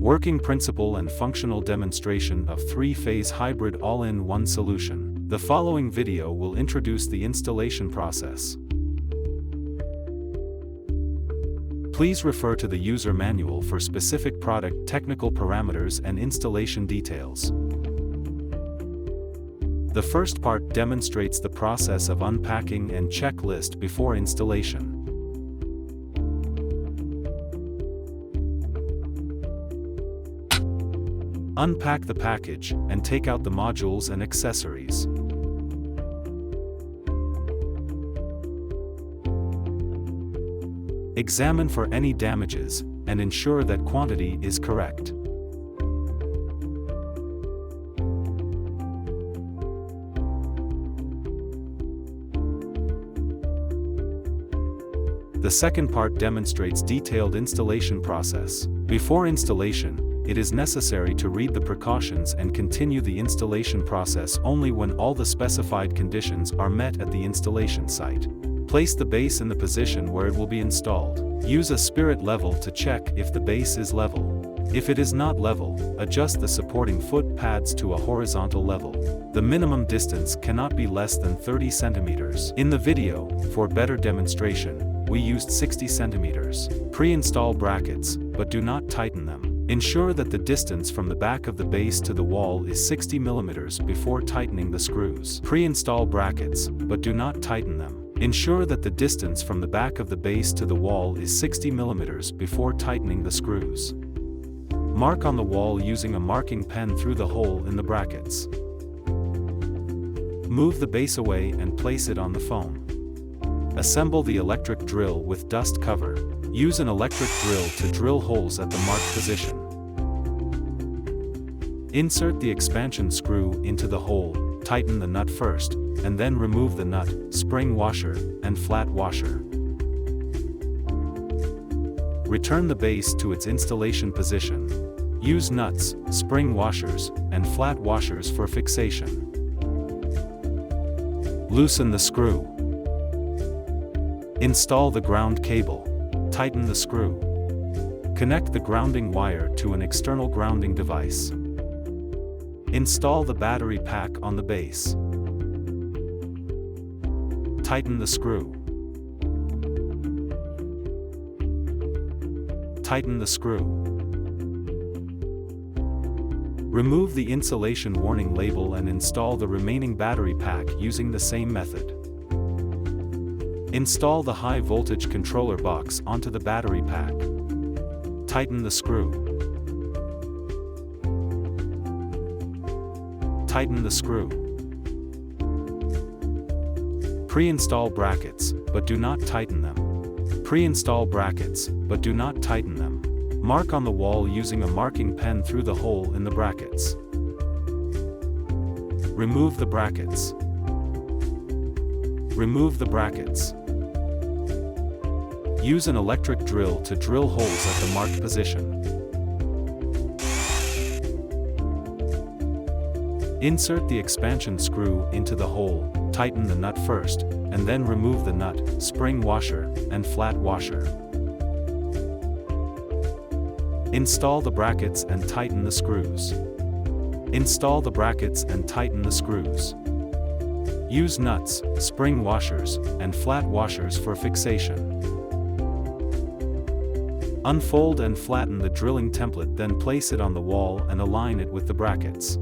Working principle and functional demonstration of three-phase hybrid all-in-one solution. The following video will introduce the installation process. Please refer to the user manual for specific product technical parameters and installation details. The first part demonstrates the process of unpacking and checklist before installation. Unpack the package and take out the modules and accessories. Examine for any damages and ensure that quantity is correct. The second part demonstrates detailed installation process. Before installation, it is necessary to read the precautions and continue the installation process only when all the specified conditions are met at the installation site. Place the base in the position where it will be installed. Use a spirit level to check if the base is level. If it is not level, adjust the supporting foot pads to a horizontal level. The minimum distance cannot be less than 30 centimeters. In the video, for better demonstration, we used 60 centimeters. Pre-install brackets, but do not tighten them. Ensure that the distance from the back of the base to the wall is 60 mm before tightening the screws. Pre-install brackets, but do not tighten them. Ensure that the distance from the back of the base to the wall is 60 mm before tightening the screws. Mark on the wall using a marking pen through the hole in the brackets. Move the base away and place it on the foam. Assemble the electric drill with dust cover. Use an electric drill to drill holes at the marked position. Insert the expansion screw into the hole, tighten the nut first, and then remove the nut, spring washer, and flat washer. Return the base to its installation position. Use nuts, spring washers, and flat washers for fixation. Loosen the screw. Install the ground cable. Tighten the screw. Connect the grounding wire to an external grounding device. Install the battery pack on the base. Tighten the screw. Tighten the screw. Remove the insulation warning label and install the remaining battery pack using the same method. Install the high voltage controller box onto the battery pack. Tighten the screw. Tighten the screw. Pre-install brackets, but do not tighten them. Pre-install brackets, but do not tighten them. Mark on the wall using a marking pen through the hole in the brackets. Remove the brackets. Remove the brackets. Use an electric drill to drill holes at the marked position. Insert the expansion screw into the hole, tighten the nut first, and then remove the nut, spring washer, and flat washer. Install the brackets and tighten the screws. Install the brackets and tighten the screws. Use nuts, spring washers, and flat washers for fixation. Unfold and flatten the drilling template, then place it on the wall and align it with the brackets.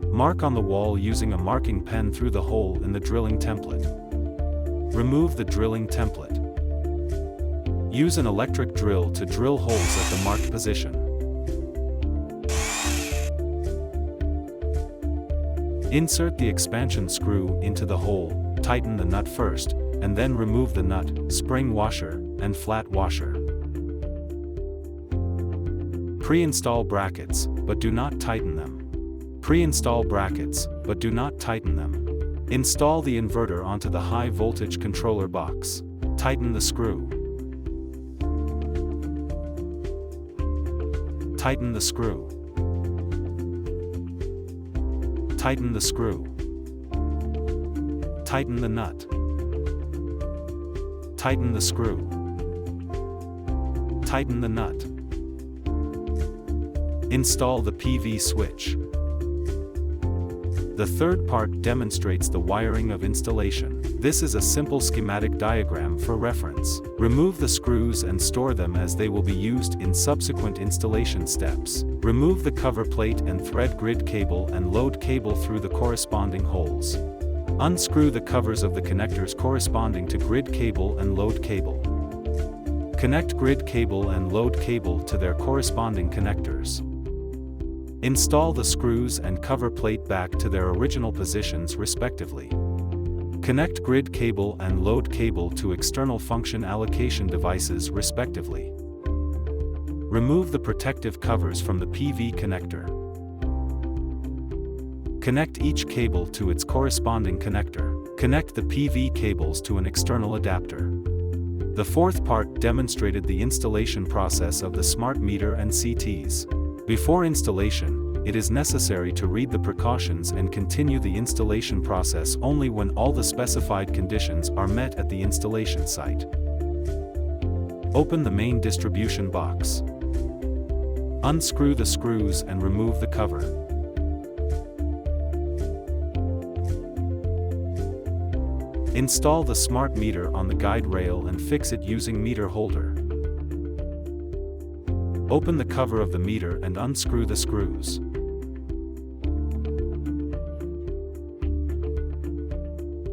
Mark on the wall using a marking pen through the hole in the drilling template. Remove the drilling template. Use an electric drill to drill holes at the marked position. Insert the expansion screw into the hole, tighten the nut first, and then remove the nut, spring washer, and flat washer. Pre-install brackets, but do not tighten them. Pre-install brackets, but do not tighten them. Install the inverter onto the high voltage controller box. Tighten the screw. Tighten the screw. Tighten the screw. Tighten the nut. Tighten the screw. Tighten the nut. Install the PV switch. The third part demonstrates the wiring of installation. This is a simple schematic diagram for reference. Remove the screws and store them as they will be used in subsequent installation steps. Remove the cover plate and thread grid cable and load cable through the corresponding holes. Unscrew the covers of the connectors corresponding to grid cable and load cable. Connect grid cable and load cable to their corresponding connectors. Install the screws and cover plate back to their original positions respectively. Connect grid cable and load cable to external function allocation devices respectively. Remove the protective covers from the PV connector. Connect each cable to its corresponding connector. Connect the PV cables to an external adapter. The fourth part demonstrated the installation process of the smart meter and CTs. Before installation, it is necessary to read the precautions and continue the installation process only when all the specified conditions are met at the installation site. Open the main distribution box. Unscrew the screws and remove the cover. Install the smart meter on the guide rail and fix it using meter holder. Open the cover of the meter and unscrew the screws.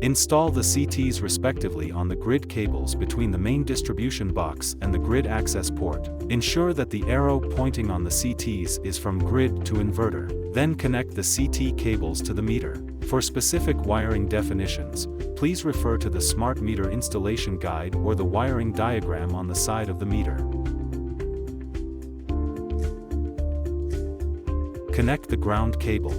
Install the CTs respectively on the grid cables between the main distribution box and the grid access port. Ensure that the arrow pointing on the CTs is from grid to inverter. Then connect the CT cables to the meter. For specific wiring definitions, please refer to the smart meter installation guide or the wiring diagram on the side of the meter. Connect the ground cable.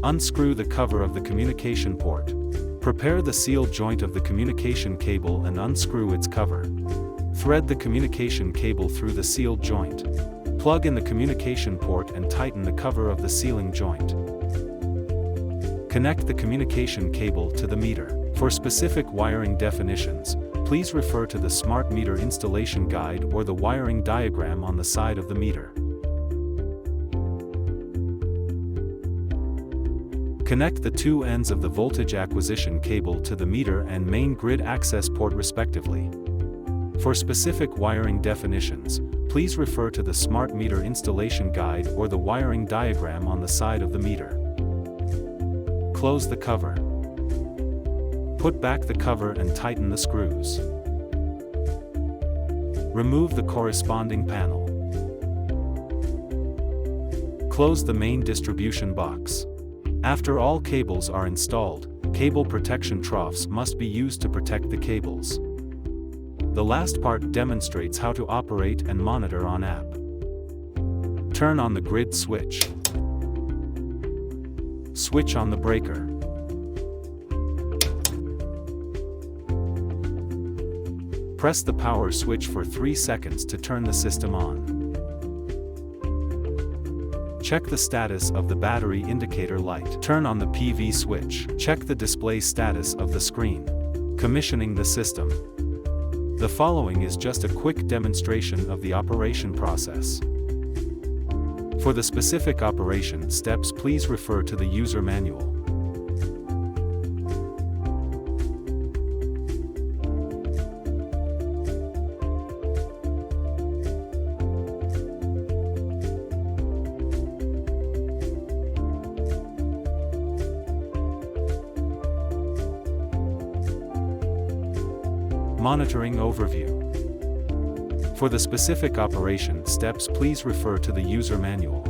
Unscrew the cover of the communication port. Prepare the seal joint of the communication cable and unscrew its cover. Thread the communication cable through the seal joint. Plug in the communication port and tighten the cover of the sealing joint. Connect the communication cable to the meter. For specific wiring definitions, please refer to the smart meter installation guide or the wiring diagram on the side of the meter. Connect the two ends of the voltage acquisition cable to the meter and main grid access port respectively. For specific wiring definitions, please refer to the smart meter installation guide or the wiring diagram on the side of the meter. Close the cover. Put back the cover and tighten the screws. Remove the corresponding panel. Close the main distribution box. After all cables are installed, cable protection troughs must be used to protect the cables. The last part demonstrates how to operate and monitor on app. Turn on the grid switch. Switch on the breaker. Press the power switch for 3 seconds to turn the system on. Check the status of the battery indicator light. Turn on the PV switch. Check the display status of the screen. Commissioning the system. The following is just a quick demonstration of the operation process. For the specific operation steps, please refer to the user manual. Monitoring overview. For the specific operation steps, please refer to the user manual.